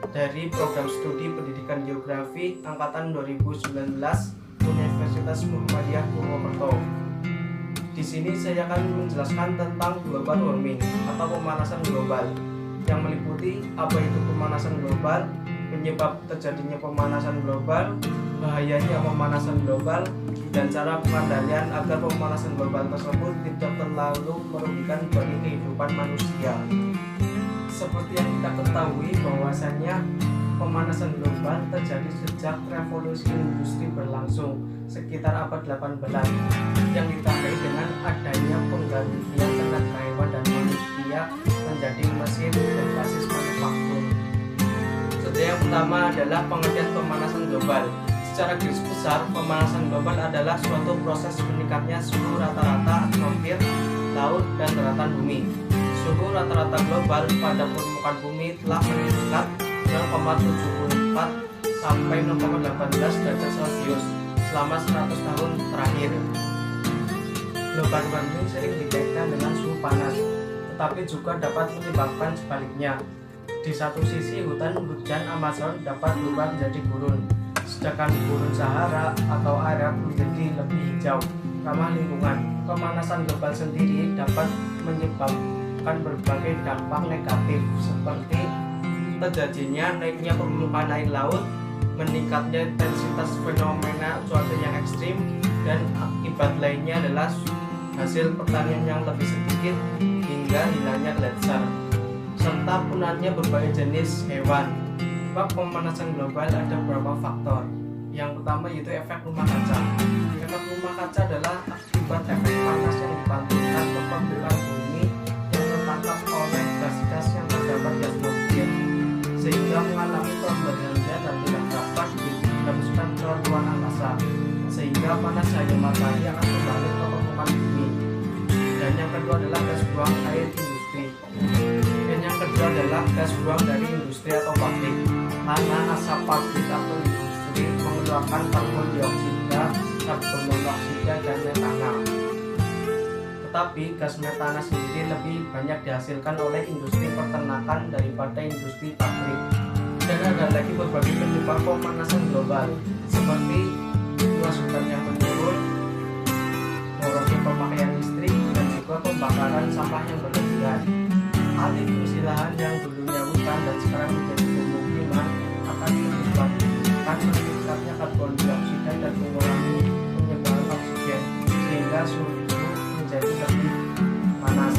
dari Program Studi Pendidikan Geografi Angkatan 2019 Universitas Muhammadiyah Purwokerto. Di sini saya akan menjelaskan tentang global warming atau pemanasan global, yang meliputi apa itu pemanasan global, penyebab terjadinya pemanasan global, bahayanya pemanasan global, dan cara pengendalian agar pemanasan global tersebut tidak terlalu merugikan bagi kehidupan manusia. Seperti yang kita ketahui bahwasannya pemanasan global terjadi sejak revolusi industri berlangsung sekitar abad 18 yang ditandai dengan adanya penggantian tenaga hewan dan manusia menjadi mesin berbasis manufaktur. Yang pertama adalah pengertian pemanasan global. Secara garis besar, pemanasan global adalah suatu proses meningkatnya suhu rata-rata atmosfer, laut, dan daratan bumi. Suhu rata-rata global pada permukaan bumi telah meningkat 0,74 sampai 0,18 derajat Celcius selama 100 tahun terakhir. Global warming sering dikaitkan dengan suhu panas, tetapi juga dapat menyebabkan sebaliknya. Di satu sisi, hutan Amazon dapat berubah menjadi gurun, sedangkan gurun Sahara atau Arab menjadi lebih hijau, ramah lingkungan. Pemanasan global sendiri dapat menyebabkan berbagai dampak negatif seperti terjadinya naiknya permukaan air laut, meningkatnya intensitas fenomena cuaca yang ekstrim, dan akibat lainnya adalah hasil pertanian yang lebih sedikit hingga hilangnya gletser, serta punahnya berbagai jenis hewan. Sebab pemanasan global ada beberapa faktor. Yang pertama yaitu efek rumah kaca. Efek rumah kaca adalah akibat efek panas yang dipantulkan ke permukaan bumi yang tertangkap oleh gas-gas yang terdapat di atmosfer, sehingga mengalami pemberiannya dan tidak dapat dihembuskan ke ruang angkasa, sehingga panas cahaya matahari akan kembali ke permukaan bumi. Dan yang kedua adalah gas buang air industri. Dan yang kedua adalah gas buang dari industri atau pabrik. Karena asap pabrik atau industri mengeluarkan karbon dioksida, karbon monoksida, dan metana. Tetapi gas metana sendiri lebih banyak dihasilkan oleh industri peternakan daripada industri pabrik. Dan ada lagi berbagai penyebab pemanasan global seperti luas hutan yang menurun, borosnya pemakaian listrik, dan juga pembakaran sampah yang berlebihan. Alih fungsi lahan yang dulunya hutan dan sekarang menjadi pemukiman akan menyebabkan meningkatnya karbon dioksida dan mengurangi penyebaran oksigen, sehingga suhu menjadi lebih panas.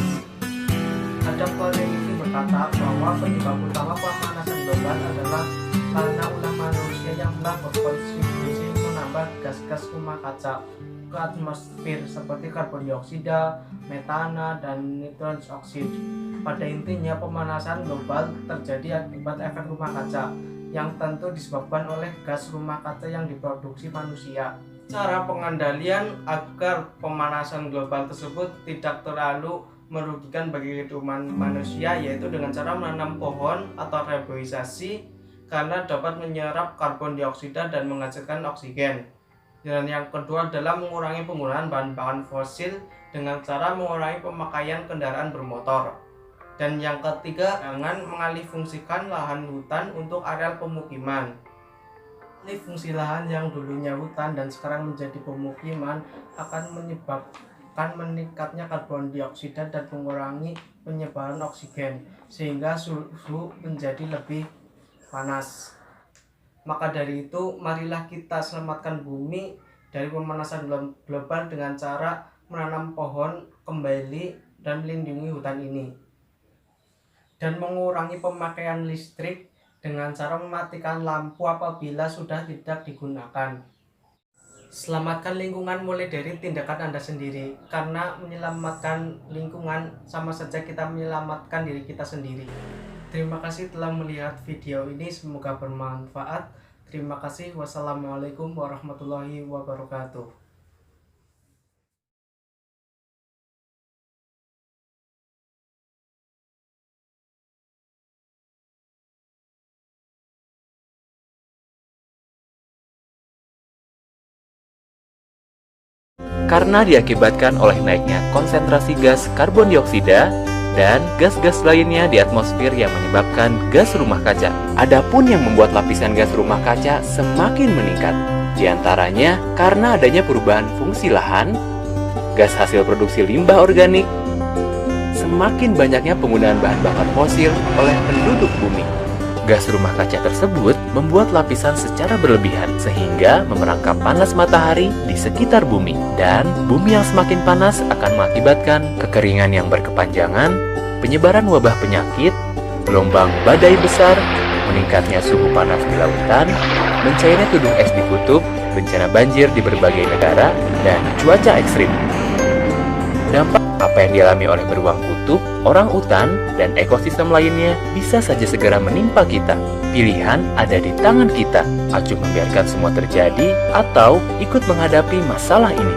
Ada peneliti berkata bahwa penyebab utama pemanasan global adalah karena ulah manusia yang telah berkontribusi menambah gas-gas rumah kaca ke atmosfer seperti karbon dioksida, metana, dan nitrogen oksida. Pada intinya, pemanasan global terjadi akibat efek rumah kaca yang tentu disebabkan oleh gas rumah kaca yang diproduksi manusia. Cara pengendalian agar pemanasan global tersebut tidak terlalu merugikan bagi kehidupan manusia yaitu dengan cara menanam pohon atau reboisasi, karena dapat menyerap karbon dioksida dan menghasilkan oksigen. Dan yang kedua adalah mengurangi penggunaan bahan bakar fosil dengan cara mengurangi pemakaian kendaraan bermotor. Dan yang ketiga, jangan mengalihfungsikan lahan hutan untuk areal pemukiman. Alih fungsi lahan yang dulunya hutan dan sekarang menjadi pemukiman akan menyebabkan meningkatnya karbon dioksida dan mengurangi penyebaran oksigen, sehingga suhu menjadi lebih panas. Maka dari itu, marilah kita selamatkan bumi dari pemanasan global dengan cara menanam pohon kembali dan melindungi hutan ini. Dan mengurangi pemakaian listrik dengan cara mematikan lampu apabila sudah tidak digunakan. Selamatkan lingkungan mulai dari tindakan Anda sendiri, karena menyelamatkan lingkungan sama saja kita menyelamatkan diri kita sendiri. Terima kasih telah melihat video ini, semoga bermanfaat. Terima kasih. Wassalamualaikum warahmatullahi wabarakatuh. Karena diakibatkan oleh naiknya konsentrasi gas karbon dioksida, dan gas-gas lainnya di atmosfer yang menyebabkan gas rumah kaca. Adapun yang membuat lapisan gas rumah kaca semakin meningkat, di antaranya karena adanya perubahan fungsi lahan, gas hasil produksi limbah organik, semakin banyaknya penggunaan bahan bakar fosil oleh penduduk bumi. Gas rumah kaca tersebut membuat lapisan secara berlebihan sehingga memerangkap panas matahari di sekitar bumi. Dan bumi yang semakin panas akan mengakibatkan kekeringan yang berkepanjangan, penyebaran wabah penyakit, gelombang badai besar, meningkatnya suhu panas di lautan, mencairnya tudung es di kutub, bencana banjir di berbagai negara, dan cuaca ekstrim. Dampak apa yang dialami oleh beruang kutub, orang utan, dan ekosistem lainnya bisa saja segera menimpa kita. Pilihan ada di tangan kita, acuh membiarkan semua terjadi atau ikut menghadapi masalah ini.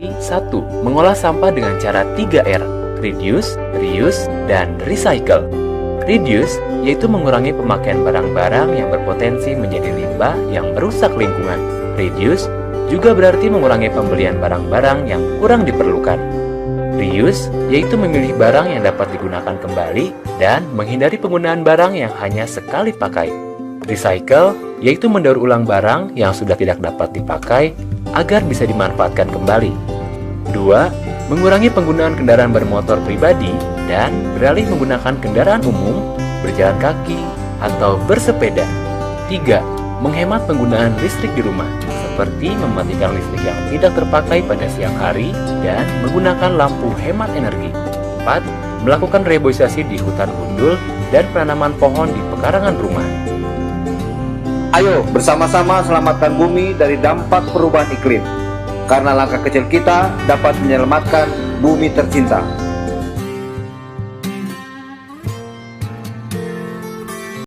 1. Mengolah sampah dengan cara 3R, reduce, reuse, dan recycle. Reduce yaitu mengurangi pemakaian barang-barang yang berpotensi menjadi limbah yang merusak lingkungan. Reduce juga berarti mengurangi pembelian barang-barang yang kurang diperlukan. Reuse yaitu memilih barang yang dapat digunakan kembali dan menghindari penggunaan barang yang hanya sekali pakai. Recycle yaitu mendaur ulang barang yang sudah tidak dapat dipakai agar bisa dimanfaatkan kembali. 2. Mengurangi penggunaan kendaraan bermotor pribadi dan beralih menggunakan kendaraan umum, berjalan kaki, atau bersepeda. 3. Menghemat penggunaan listrik di rumah, seperti mematikan listrik yang tidak terpakai pada siang hari dan menggunakan lampu hemat energi. 4. Melakukan reboisasi di hutan gundul dan penanaman pohon di pekarangan rumah. Ayo bersama-sama selamatkan bumi dari dampak perubahan iklim. Karena langkah kecil kita dapat menyelamatkan bumi tercinta.